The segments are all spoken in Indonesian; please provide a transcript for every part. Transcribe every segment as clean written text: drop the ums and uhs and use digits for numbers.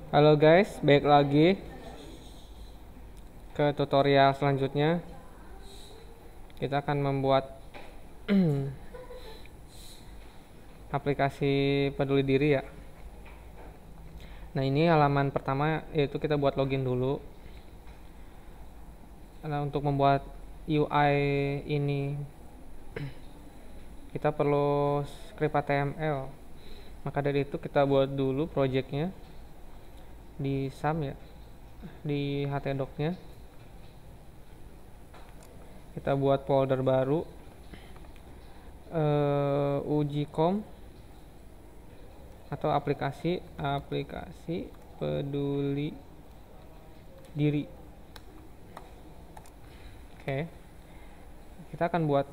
Halo guys, balik lagi ke tutorial selanjutnya. Kita akan membuat aplikasi peduli diri ya. Nah, ini halaman pertama, yaitu kita buat login dulu. Nah, untuk membuat UI ini kita perlu script HTML. Maka dari itu kita buat dulu projectnya di SAM ya, di htdoc-nya. Kita buat folder baru, uji.com atau aplikasi peduli diri. Oke, kita akan buat,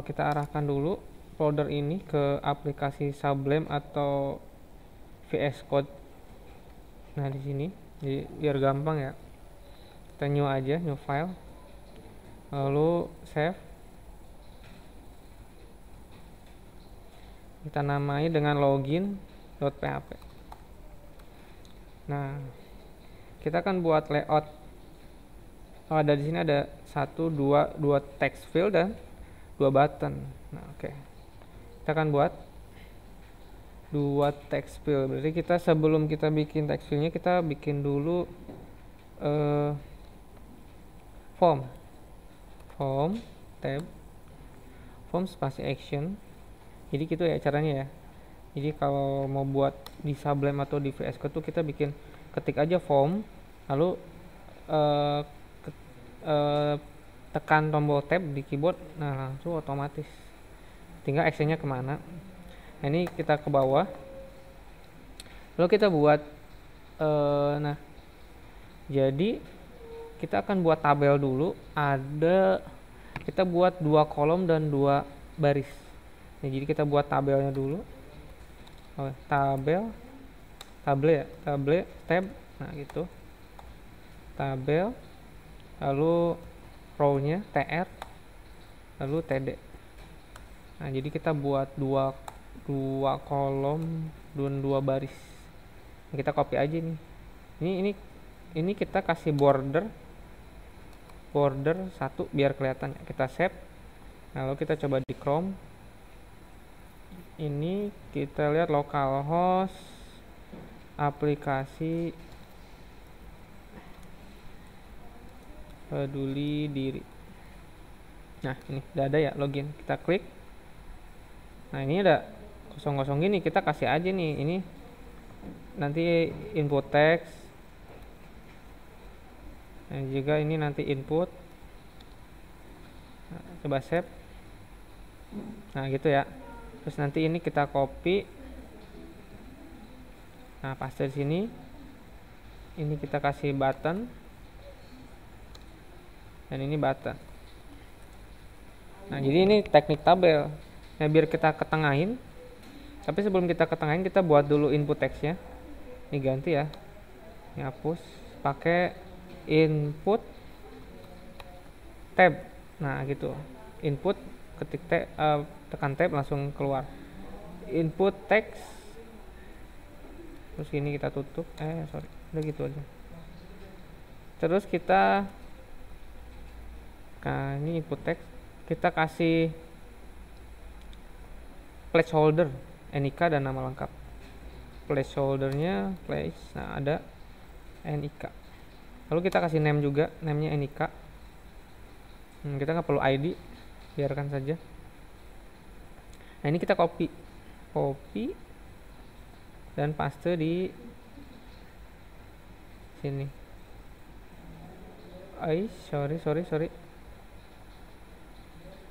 kita arahkan dulu folder ini ke aplikasi Sublime atau VS Code. Nah, di sini jadi biar gampang ya, kita new aja, new file, lalu save. Kita namai dengan login.php. Nah, kita akan buat layout. Ada di sini ada dua text field dan 2 button. Nah, oke. Kita akan buat 2 text field. Berarti kita sebelum kita bikin text fieldnya, kita bikin dulu form tab, form spasi action. Jadi gitu ya caranya ya. Jadi kalau mau buat di Sublime atau di VS Code tuh kita ketik aja form, lalu tekan tombol tab di keyboard. Nah, langsung otomatis tinggal actionnya kemana. Nah, ini kita ke bawah, lalu kita buat nah, jadi kita akan buat tabel dulu. Kita buat 2 kolom dan 2 baris. Nah, jadi kita buat tabelnya dulu. Tabel tab. Nah, gitu, tabel, lalu row-nya tr, lalu td. Nah, jadi kita buat dua kolom dan 2 baris. Nah, kita copy aja nih. Ini kita kasih border 1 biar kelihatan. Kita save. Lalu kita coba di Chrome. Ini kita lihat localhost aplikasi peduli diri. Nah, ini udah ada ya, login. Kita klik. Nah, ini ada kosong-kosong gini, kita kasih aja nih. Ini nanti input text. Dan juga ini nanti input. Nah, coba save. Nah, gitu ya. Terus nanti ini kita copy. Nah, paste di sini. Ini kita kasih button. Dan ini button. Nah, jadi ini teknik tabel. Nah, biar kita ketengahin. Tapi sebelum kita ketengahin, kita buat dulu input text-nya. Ini ganti ya. Ini hapus. Pakai input tab. Nah, gitu. Input, ketik tekan tab langsung keluar. Input text. Terus ini kita tutup. Udah gitu aja. Terus kita, nah, ini input text. Kita kasih placeholder, NIK dan nama lengkap. Placeholdernya nah, ada NIK. Lalu kita kasih name juga, namanya NIK. Kita nggak perlu ID, biarkan saja. Nah, ini kita copy dan paste di sini.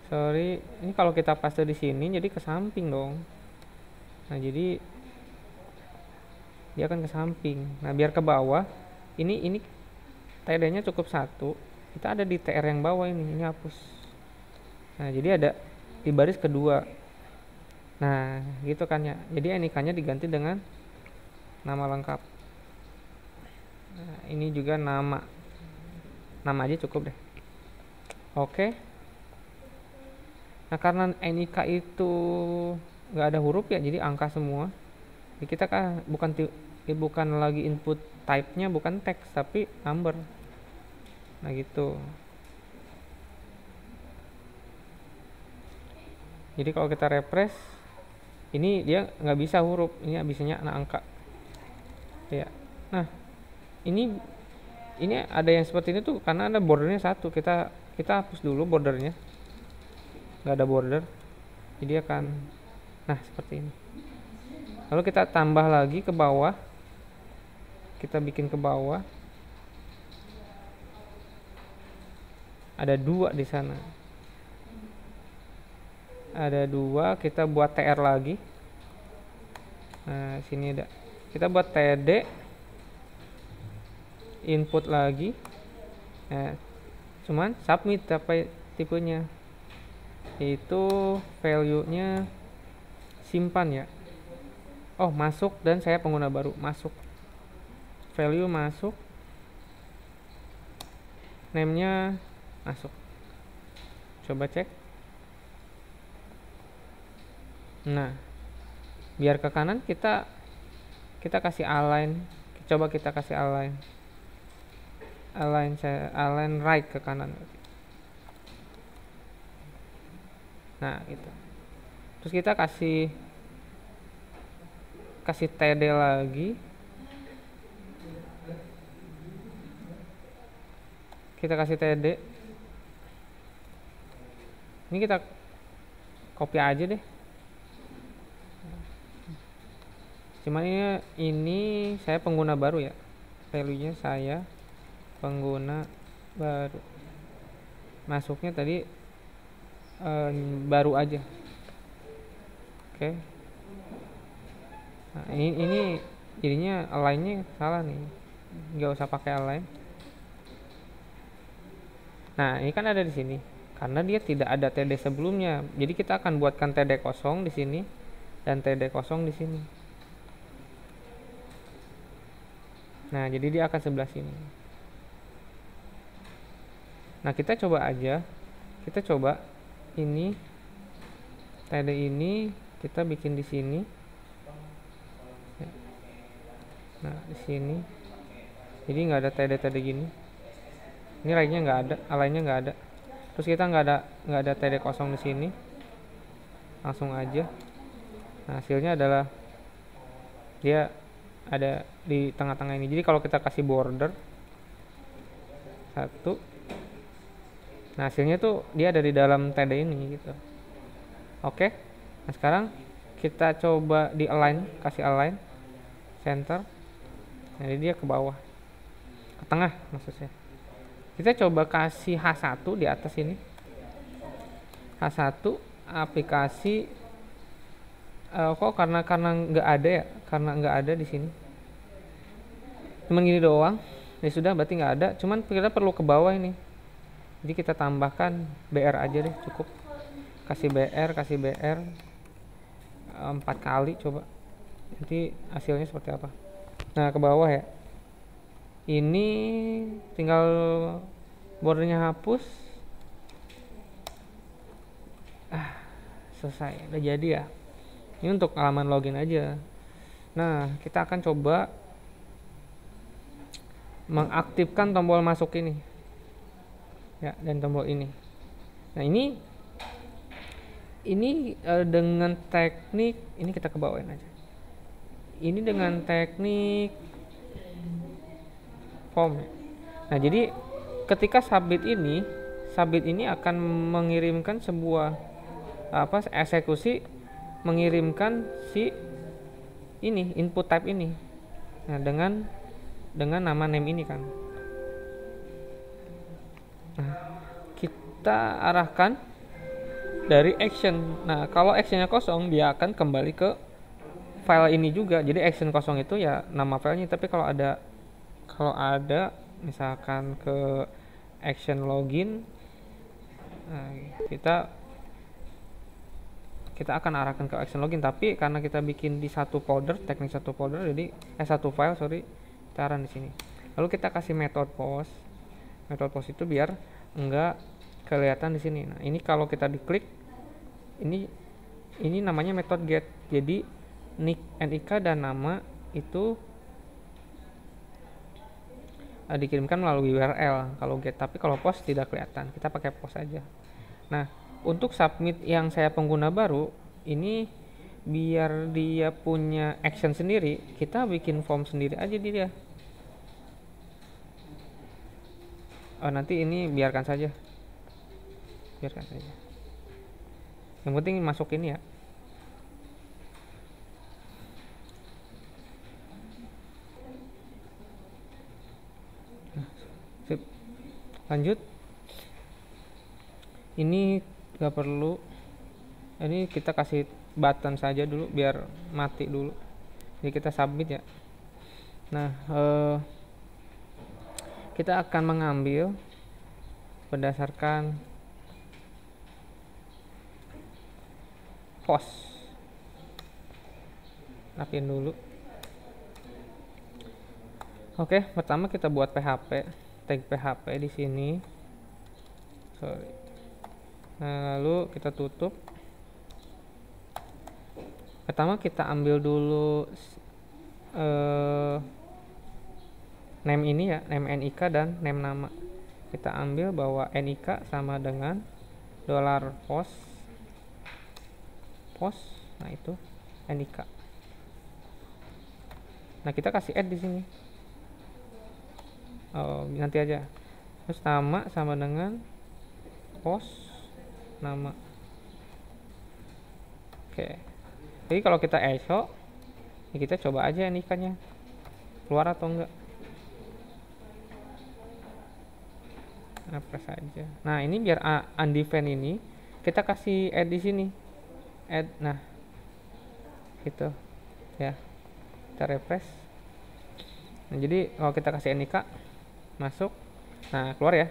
Sorry, ini kalau kita paste di sini jadi ke samping dong. Nah, jadi dia akan ke samping. Nah, biar ke bawah, ini TD-nya cukup 1. Kita ada di TR yang bawah ini hapus. Nah, jadi ada di baris kedua. Nah, gitu kan ya. Jadi NIK-nya diganti dengan nama lengkap. Nah, ini juga nama aja cukup deh. Oke. Nah, karena NIK itu nggak ada huruf ya, jadi angka semua. Jadi kita kan bukan lagi input type-nya bukan teks tapi number. Nah gitu. Jadi kalau kita refresh, ini dia nggak bisa huruf, ini bisanya angka. Ya. Nah, ini ada yang seperti ini tuh karena ada bordernya satu. Kita hapus dulu bordernya. Nggak ada border. Jadi akan, nah seperti ini. Lalu kita tambah lagi ke bawah. Kita bikin ke bawah. Ada 2 di sana. Ada 2, kita buat TR lagi. Nah, sini ada. Kita buat TD input lagi. Nah, cuman submit apa tipenya? Yaitu value-nya simpan ya. Oh, masuk dan saya pengguna baru, masuk. Value masuk. Name-nya masuk. Coba cek. Nah, biar ke kanan kita kasih align. Coba kita kasih align right ke kanan. Nah, gitu. Terus kita kasih TD lagi. Kita kasih TD. Ini kita copy aja deh. Cuman ini saya pengguna baru ya. Value-nya saya pengguna baru. Masuknya tadi baru aja. Oke. Nah, ini jadinya align-nya salah nih. Nggak usah pakai align. Nah, ini kan ada di sini. Karena dia tidak ada TD sebelumnya. Jadi kita akan buatkan TD kosong di sini dan TD kosong di sini. Nah, jadi dia akan sebelah sini. Nah, kita coba aja. Kita coba ini TD ini kita bikin di sini. Nah, di sini. Jadi nggak ada TD gini. Ini lainnya nggak ada, lainnya nggak ada. Terus kita nggak ada TD kosong di sini. Langsung aja. Nah, hasilnya adalah dia ada di tengah-tengah ini. Jadi kalau kita kasih border 1, nah hasilnya tuh dia ada di dalam TD ini gitu. Oke. Nah, sekarang kita coba di align, kasih align center. Nah, jadi dia ke bawah. Ke tengah maksudnya. Kita coba kasih H1 di atas ini. H1 aplikasi kok karena nggak ada ya, karena nggak ada di sini, cuman gini doang ya sudah, berarti nggak ada. Cuman kita perlu ke bawah ini, jadi kita tambahkan BR aja deh, cukup kasih BR 4 kali, coba nanti hasilnya seperti apa. Nah, ke bawah ya, ini tinggal bordernya hapus. Selesai, udah jadi ya. Ini untuk halaman login aja. Nah, kita akan coba mengaktifkan tombol masuk ini. Ya, dan tombol ini. Nah, ini dengan teknik ini kita ke bawain aja. Ini dengan teknik form. Nah, jadi ketika submit ini akan mengirimkan sebuah eksekusi, mengirimkan si ini input type ini. Nah, dengan nama name ini kan. Nah, kita arahkan dari action. Nah, kalau actionnya kosong, dia akan kembali ke file ini juga. Jadi action kosong itu ya nama filenya. Tapi kalau ada misalkan ke action login, nah, kita akan arahkan ke action login. Tapi karena kita bikin di satu folder, teknik satu folder, jadi satu file, kita arahkan di sini. Lalu kita kasih method post. Method post itu biar enggak kelihatan di sini. Nah, ini kalau kita diklik, ini ini namanya metode get. Jadi nik dan nama itu dikirimkan melalui URL kalau get, tapi kalau post tidak kelihatan, kita pakai post aja. Nah, untuk submit yang saya pengguna baru ini, biar dia punya action sendiri, kita bikin form sendiri aja dia. Nanti ini biarkan saja, yang penting masuk ini ya. Sip. Lanjut, ini gak perlu, ini kita kasih button saja dulu biar mati dulu. Jadi kita submit ya. Nah, kita akan mengambil berdasarkan post. Rapiin dulu. Oke, pertama kita buat PHP, tag PHP di sini. Sorry. Nah, lalu kita tutup. Pertama kita ambil dulu name ini ya, name nik dan name nama. Kita ambil bahwa nik sama dengan $post. Nah, itu nik. Nah, kita kasih add di sini. Nanti aja. Terus nama sama dengan post nama. Oke. Jadi kalau kita echo, ya kita coba aja nik-nya keluar atau enggak. Nah, press aja. Nah, ini biar undefined ini kita kasih add di sini. Add. Nah, gitu ya. Kita refresh. Nah, jadi kalau kita kasih nik masuk, nah keluar ya.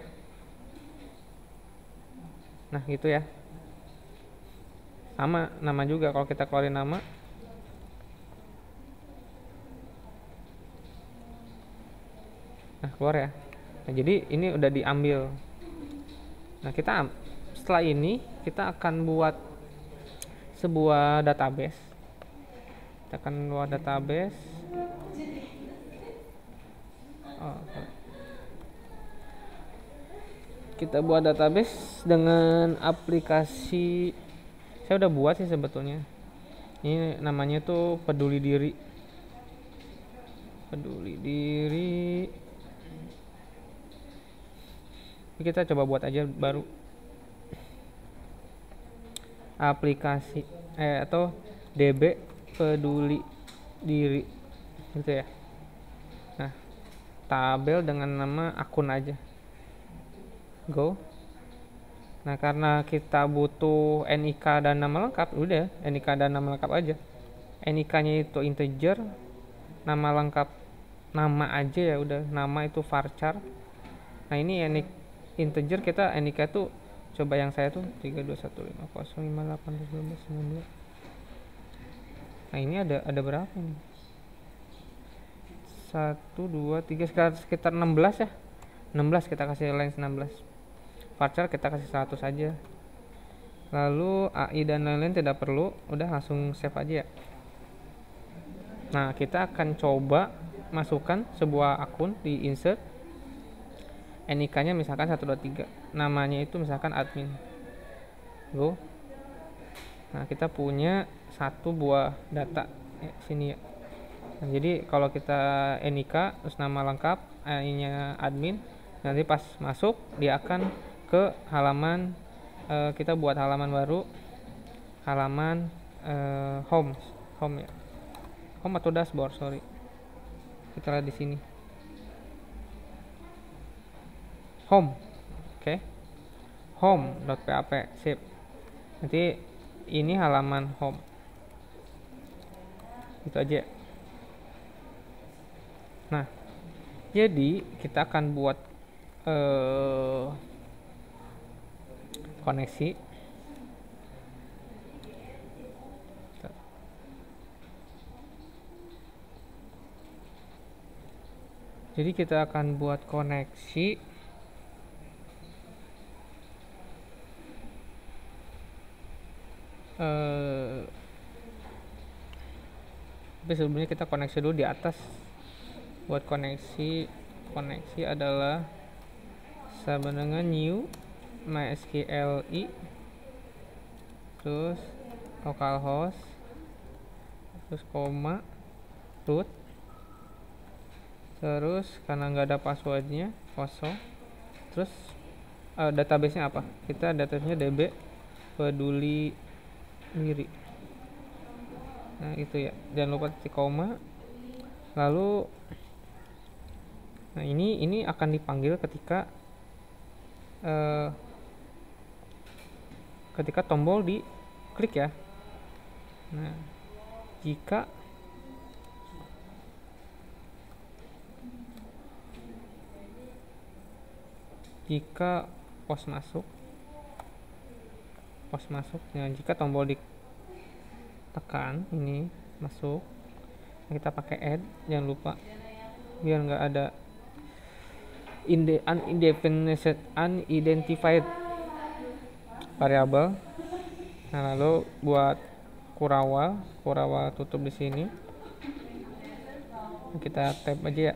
Nah, gitu ya. Sama nama juga, kalau kita keluarin nama, nah keluar ya. Nah, jadi ini udah diambil. Nah, kita setelah ini kita akan buat sebuah database. Kita akan buat database. Kita buat database dengan aplikasi, saya udah buat sih sebetulnya. Ini namanya tuh Peduli Diri. Kita coba buat aja baru aplikasi atau DB Peduli Diri gitu ya. Nah, tabel dengan nama akun aja. Go. Nah, karena kita butuh nik dan nama lengkap, udah nik dan nama lengkap aja. Nik-nya itu integer, nama lengkap nama aja ya udah, nama itu varchar. Nah, ini nik integer, kita nik itu coba yang saya tuh 32150581292. Nah, ini ada berapa nih? 1 2 3 sekitar 16 ya. 16 kita kasih length 16. Varchar kita kasih 100 saja. Lalu AI dan lain-lain tidak perlu, udah langsung save aja ya. Nah, kita akan coba masukkan sebuah akun di insert. NIK-nya misalkan 123. Namanya itu misalkan admin. Go. Nah, kita punya satu buah data sini ya. Nah, jadi kalau kita NIK terus nama lengkap, AI-nya admin, nanti pas masuk dia akan ke halaman, kita buat halaman baru, halaman home ya, home atau dashboard, sorry, kita lihat di sini home. Oke. Home.php sip. Nanti ini halaman home, itu aja. Nah, jadi kita akan buat koneksi. Jadi kita akan buat koneksi eh tapi sebelumnya kita koneksi dulu di atas. Buat koneksi adalah sama dengan new mysqli, terus localhost, terus koma root, terus karena nggak ada passwordnya kosong, terus databasenya apa, kita databasenya db peduli diri. Nah itu ya, jangan lupa titik koma. Lalu nah ini akan dipanggil ketika tombol di klik ya. Nah jika post masuk, nah jika tombol ditekan ini masuk, nah kita pakai add, jangan lupa biar nggak ada unidentified variable. Nah lalu buat Kurawal tutup di sini, kita tab aja ya.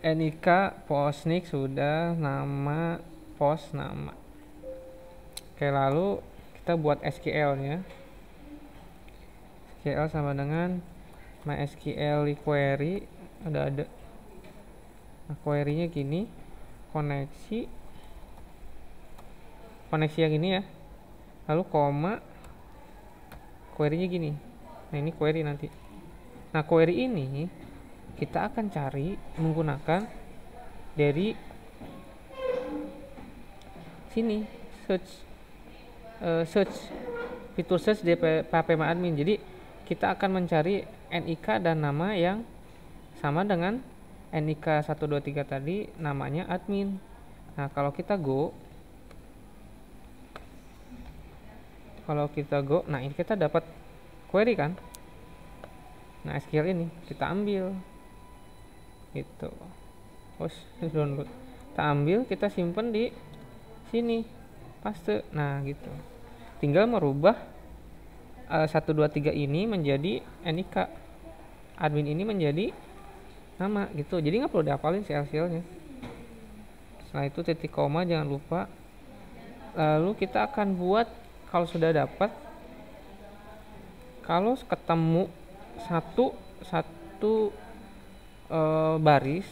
NIK postnik sudah, nama post nama. Oke, lalu kita buat SQL nya. SQL sama dengan MySQL query, ada nah query nya gini, koneksi yang ini ya, lalu koma, query nya gini. Nah ini query nanti. Nah query ini kita akan cari menggunakan dari sini, search fitur search di phpMyAdmin. Jadi kita akan mencari NIK dan nama yang sama dengan NIK 123 tadi, namanya admin. Nah kalau kita go, nah ini kita dapat query kan. Nah SQL ini kita ambil gitu, download, kita ambil, kita simpan di sini, paste. Nah gitu, tinggal merubah 123 ini menjadi NIK, admin ini menjadi nama gitu. Jadi nggak perlu dihafalin SQL nya. Setelah itu titik koma, jangan lupa. Lalu kita akan buat, kalau sudah dapat, kalau ketemu satu baris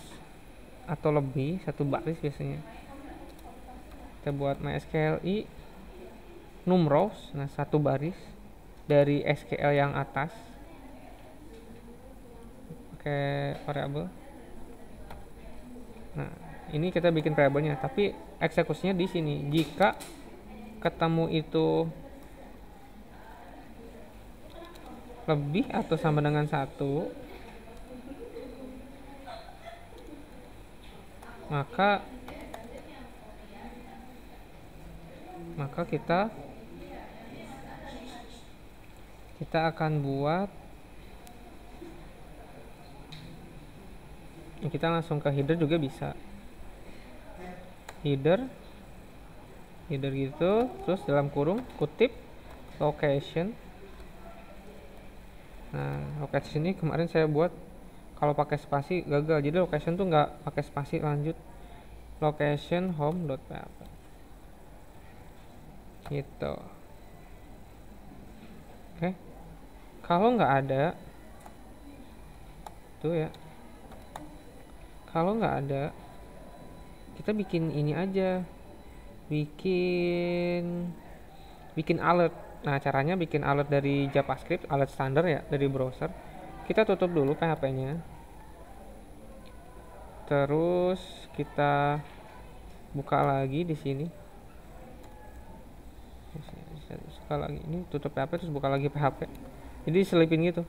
atau lebih, satu baris biasanya, kita buat MySQLi numRows. Nah satu baris dari SQL yang atas pakai variabel. Nah ini kita bikin variabelnya, tapi eksekusinya di sini. Jika ketemu itu lebih atau sama dengan 1, maka kita akan buat, kita langsung ke header juga bisa, header gitu, terus dalam kurung kutip location. Nah location ini kemarin saya buat kalau pakai spasi gagal, jadi location tuh nggak pakai spasi, lanjut location home.php gitu. Oke, kalau nggak ada tuh ya, kalau nggak ada, kita bikin ini aja, bikin alert. Nah caranya bikin alert dari JavaScript, alert standar ya, dari browser. Kita tutup dulu PHP nya, terus kita buka lagi di sini, buka lagi, ini tutup PHP terus buka lagi PHP, jadi selipin gitu.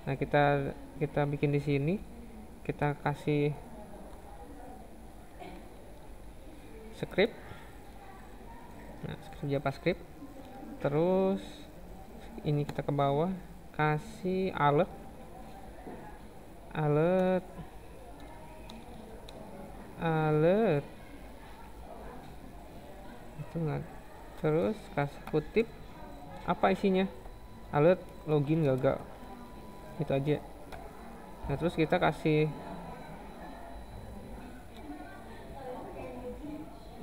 Nah kita bikin di sini, kita kasih script, nah script JavaScript, terus ini kita ke bawah kasih alert setengah. Terus kasih kutip apa isinya, alert login gagal, itu aja. Nah terus kita kasih,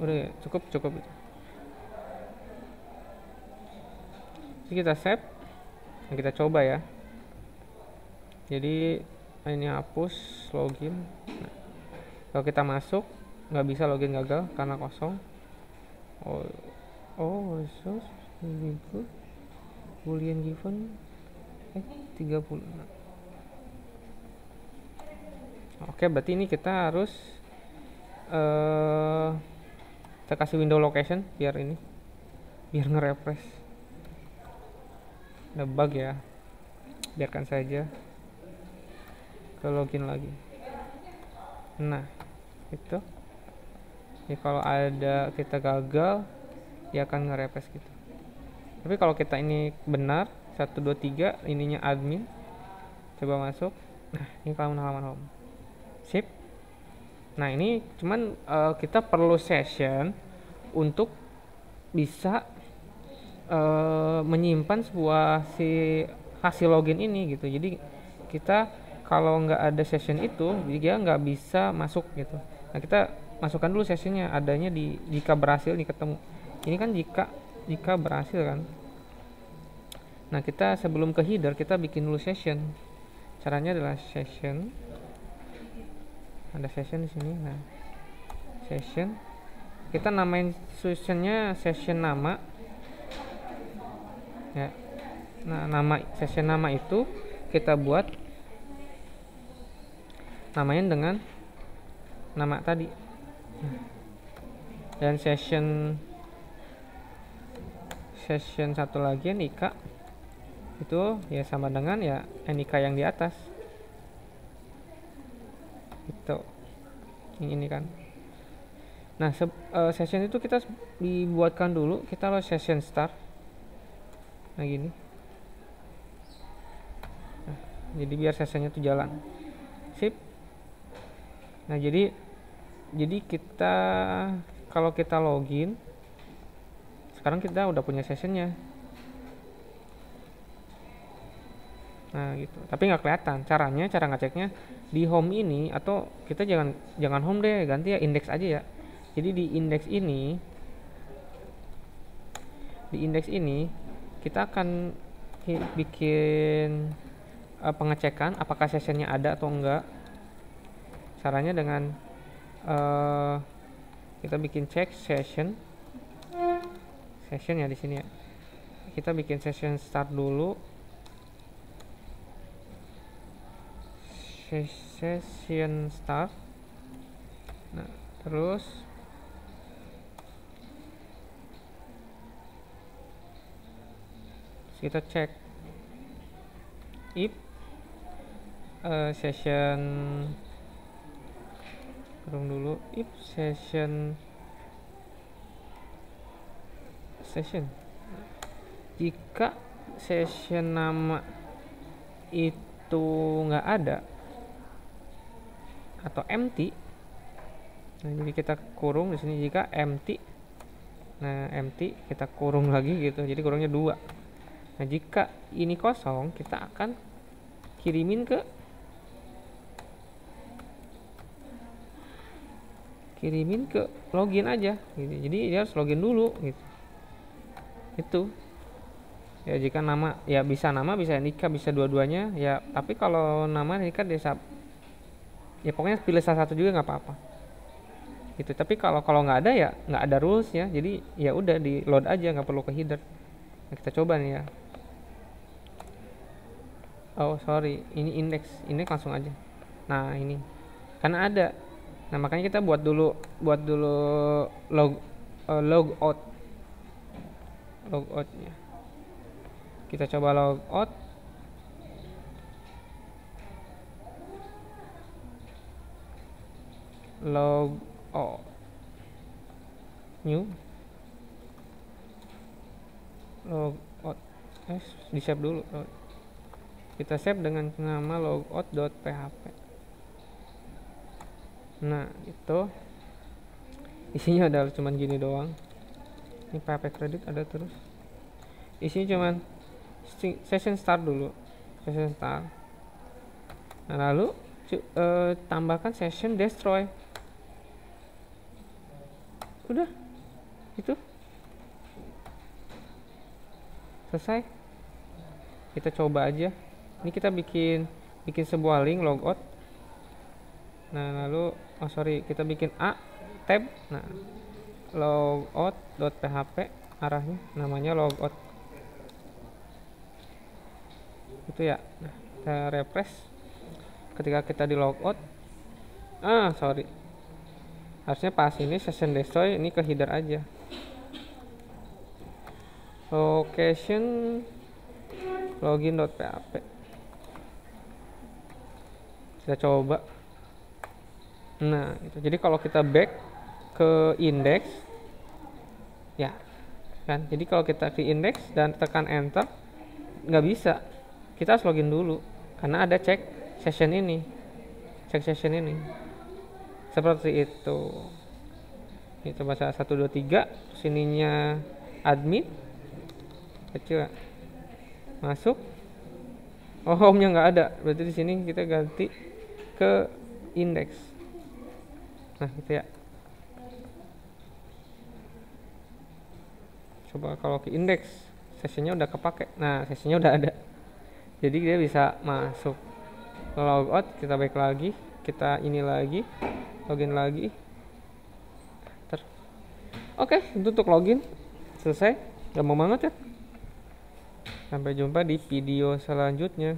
udah ya, cukup itu. Jadi kita save. Nah, kita coba ya. Jadi ini hapus login. Nah, kalau kita masuk nggak bisa, login gagal karena kosong. Resource boolean given 30. Oke, berarti ini kita harus kita kasih window location biar nge-refresh. Ada bug ya, biarkan saja. Ke login lagi. Nah itu ya, kalau ada kita gagal dia akan nge-refresh gitu. Tapi kalau kita ini benar 1 2 3 ininya admin, coba masuk. Nah ini halaman home, sip. Nah ini cuman kita perlu session untuk bisa menyimpan sebuah si hasil login ini gitu. Jadi kita kalau nggak ada session itu dia nggak bisa masuk gitu. Nah kita masukkan dulu sessionnya, adanya di jika berhasil nih ketemu. Ini kan jika berhasil kan. Nah kita sebelum ke header kita bikin dulu session. Caranya adalah session, ada session di sini. Nah session, kita namain sessionnya session nama ya. Nah nama session nama itu kita buat namain dengan nama tadi. Dan session satu lagi NIK itu ya sama dengan ya NIK yang di atas itu ini kan. Nah session itu kita dibuatkan dulu, kita lo session start. Nah gini. Nah, jadi biar sessionnya tuh jalan, sip. Nah jadi kita kalau kita login sekarang kita udah punya sessionnya. Nah gitu, tapi nggak kelihatan. Cara ngeceknya di home ini, atau kita jangan home deh, ganti ya index aja ya. Jadi di index ini kita akan bikin pengecekan apakah sessionnya ada atau enggak. Caranya dengan kita bikin cek session ya di sini ya. Kita bikin session start dulu. Session start. Nah, terus kita cek if session dulu, if session jika session nama itu nggak ada atau empty. Nah jadi kita kurung di sini jika empty. Nah empty kita kurung lagi gitu, jadi kurungnya 2. Nah jika ini kosong kita akan kirimin ke login aja gitu. Jadi dia harus login dulu gitu. Itu ya, jika nama ya bisa NIK, bisa dua-duanya ya. Tapi kalau nama NIK desa ya pokoknya pilih salah satu juga nggak apa-apa gitu. Tapi kalau nggak ada ya nggak ada rulesnya, jadi ya udah di load aja, nggak perlu ke header. Nah, kita coba nih ya. Oh sorry, ini index langsung aja. Nah ini karena ada. Nah makanya kita buat dulu logoutnya. Kita coba logout. New logout. Di save dulu. Kita save dengan nama logout.php. Nah itu isinya adalah cuman gini doang. Ini PHP Credit ada terus. Isinya cuman session start dulu, session start. Nah, lalu tambahkan session destroy. Udah, itu selesai. Kita coba aja. Ini kita bikin sebuah link logout. Nah, lalu kita bikin tab. Nah, logout.php arahnya namanya logout. Itu ya. Nah, kita refresh. Ketika kita di logout, harusnya pas ini session destroy, ini ke header aja. Location login.php. Kita coba. Nah, itu. Jadi kalau kita back ke index, ya kan. Jadi kalau kita ke index dan tekan enter, nggak bisa. Kita harus login dulu karena ada cek session ini. Seperti itu. Ini coba 1 2 3, sininya admin. Kecil. Masuk. Oh, home-nya nggak ada. Berarti di sini kita ganti ke index. Nah, gitu ya. Coba kalau ke index, sesinya udah kepake. Nah, sesinya udah ada. Jadi dia bisa masuk. Logout, kita back lagi, kita ini lagi, login lagi. Oke, itu untuk login selesai. Gampang banget ya. Sampai jumpa di video selanjutnya.